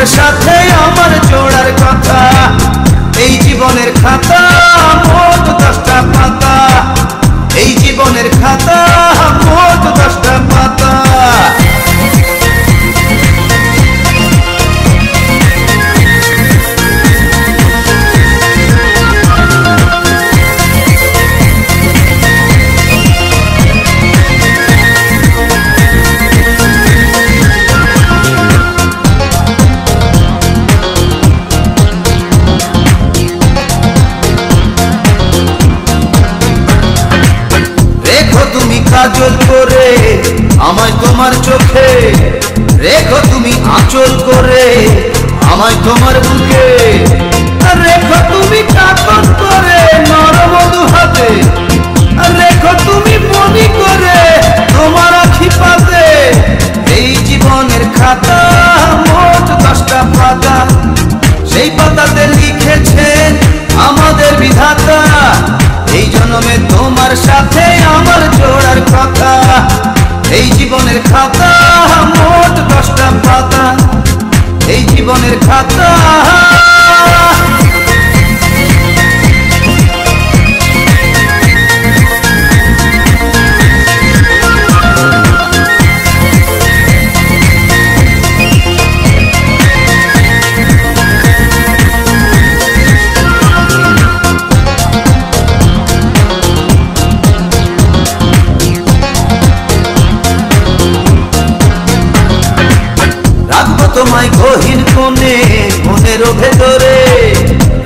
সাথে আমার জোড়ার কথা। এই জীবনের খাতা মোট 10টা পাতা, এই জীবনের খাতা মোট 10টা পাতা। কাজল করে আমায় তোমার চোখে, রেখো তুমি আঁচল করে আমায় তোমার বুকে, রেখো তুমি কাকন করে নরম হাতে, রেখো তুমি মনি করে তোমার আখি পাতে। এই জীবনের খাতা মোট 10টা পাতা, সেই পাতাতে লিখেছেন আমাদের বিধাতা। এই জন্মে তোমার সাথে আমার জোড়ার কথা। এই জীবনের খাতা মোট 10টা পাতা, এই জীবনের খাতা। তোমায় গহীন কোণে মনেরও ভেতরে,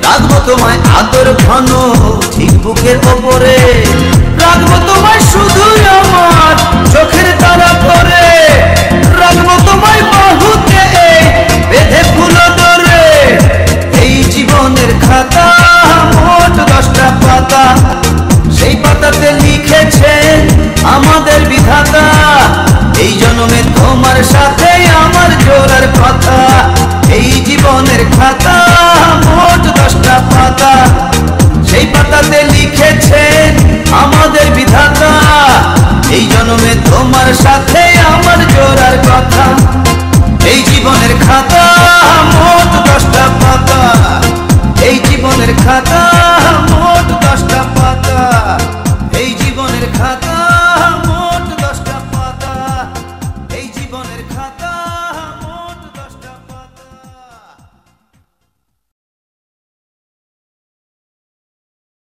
রাখবো তোমায় আদর ঘন ঠিক বুকের ওপরে, রাখবো